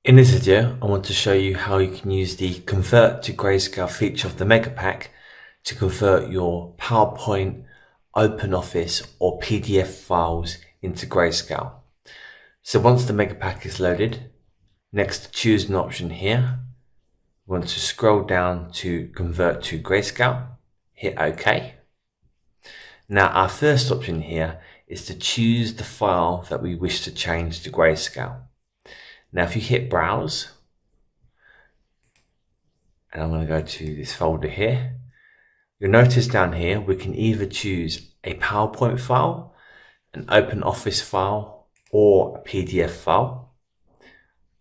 In this video, I want to show you how you can use the Convert to Grayscale feature of the Mega Pack to convert your PowerPoint, OpenOffice or PDF files into grayscale. So once the Mega Pack is loaded, next to choose an option here, we want to scroll down to Convert to Grayscale, hit OK. Now our first option here is to choose the file that we wish to change to grayscale. Now if you hit browse, and I'm going to go to this folder here, you'll notice down here we can either choose a PowerPoint file, an OpenOffice file, or a PDF file.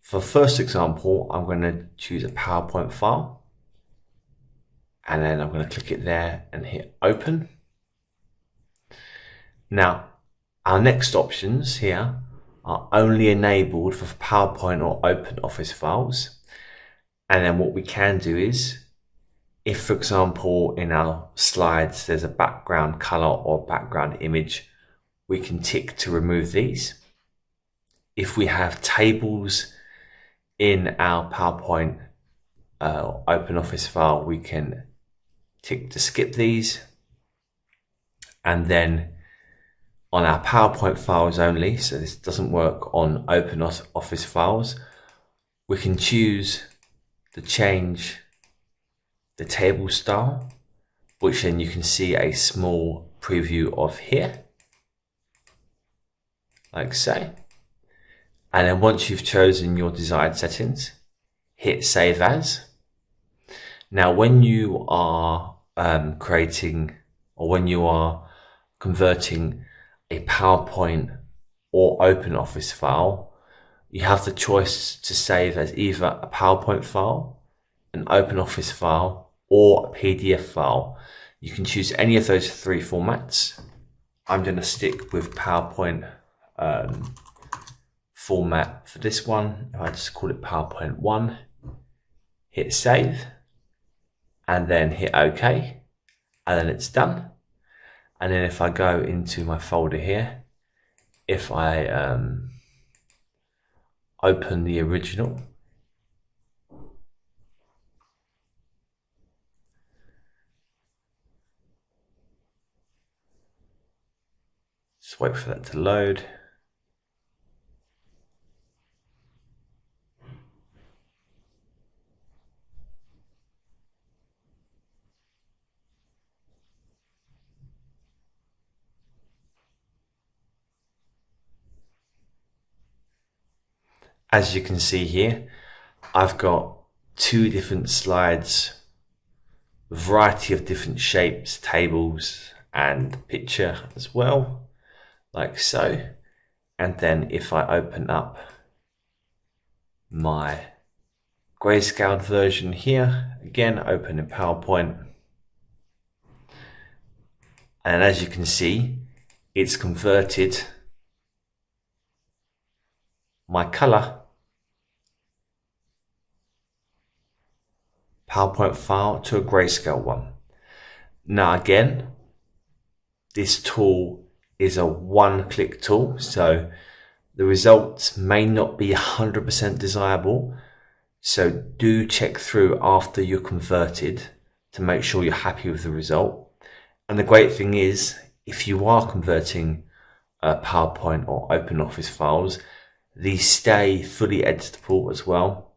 For first example, I'm going to choose a PowerPoint file, and then I'm going to click it there and hit open. Now our next options here are only enabled for PowerPoint or OpenOffice files. And then what we can do is, if for example in our slides there's a background color or background image, we can tick to remove these. If we have tables in our PowerPoint OpenOffice file, we can tick to skip these. And then on our PowerPoint files only, so this doesn't work on OpenOffice files, we can choose to change the table style, which then you can see a small preview of here, like so. And then once you've chosen your desired settings, hit Save As. Now when you are creating, or when you are converting a PowerPoint or OpenOffice file, you have the choice to save as either a PowerPoint file, an OpenOffice file, or a PDF file. You can choose any of those three formats. I'm going to stick with PowerPoint format for this one. I just call it PowerPoint 1, hit save, and then hit OK, and then it's done. And then if I go into my folder here, if I open the original, just wait for that to load. As you can see here, I've got two different slides, a variety of different shapes, tables, and picture as well, like so. And then if I open up my grayscaled version here, again, open in PowerPoint. And as you can see, it's converted my color PowerPoint file to a grayscale one. Now again, this tool is a one-click tool, so the results may not be 100% desirable. So do check through after you're converted to make sure you're happy with the result. And the great thing is, if you are converting PowerPoint or OpenOffice files, these stay fully editable as well.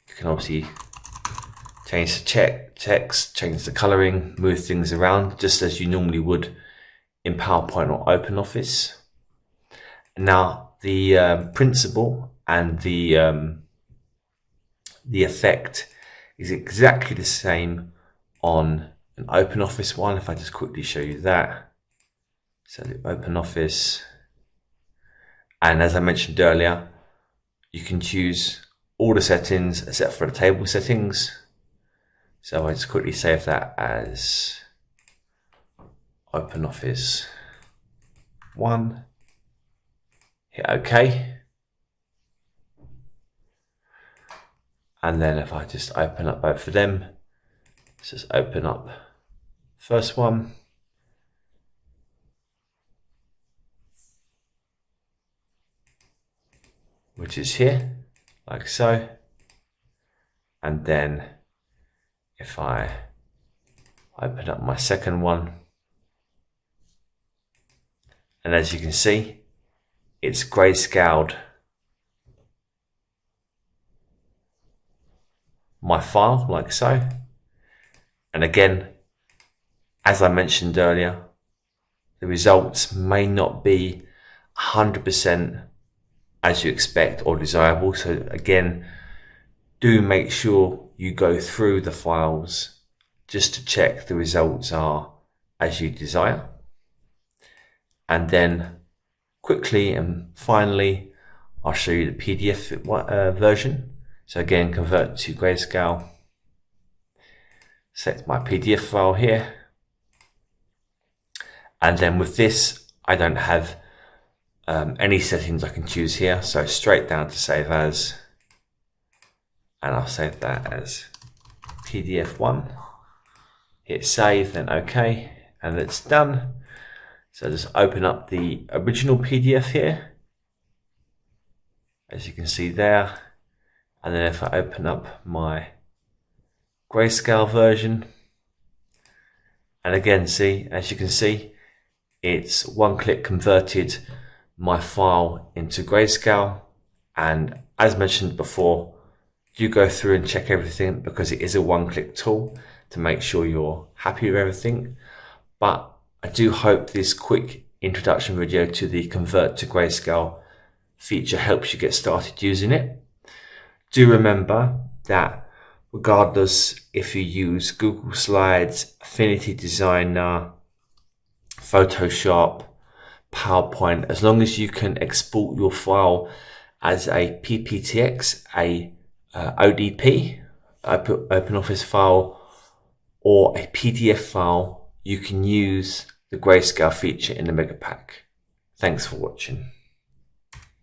You can obviously change the text, change the coloring, move things around just as you normally would in PowerPoint or OpenOffice. Now the principle and the effect is exactly the same on an OpenOffice one. If I just quickly show you that. So the OpenOffice, and as I mentioned earlier, you can choose all the settings except for the table settings. So I just quickly save that as OpenOffice 1, hit OK. And then if I just open up both of them, let's just open up first one. Which is here, like so. And then if I open up my second one, and as you can see, it's grayscaled my file like so. And again, as I mentioned earlier, the results may not be 100% as you expect or desirable. So again, do make sure you go through the files just to check the results are as you desire. And then quickly and finally, I'll show you the PDF version. So again, convert to grayscale. Select my PDF file here. And then with this, I don't have any settings I can choose here. So straight down to save as, and I'll save that as PDF1. Hit save, then OK, and it's done. So just open up the original PDF here, as you can see there. And then if I open up my grayscale version, and again, see, as you can see, it's one-click converted my file into grayscale. And as mentioned before, do go through and check everything, because it is a one-click tool to make sure you're happy with everything. But I do hope this quick introduction video to the Convert to Grayscale feature helps you get started using it. Do remember that regardless if you use Google Slides, Affinity Designer, Photoshop, PowerPoint, as long as you can export your file as a PPTX, a ODP, OpenOffice file, or a PDF file, you can use the grayscale feature in the Mega Pack. Thanks for watching.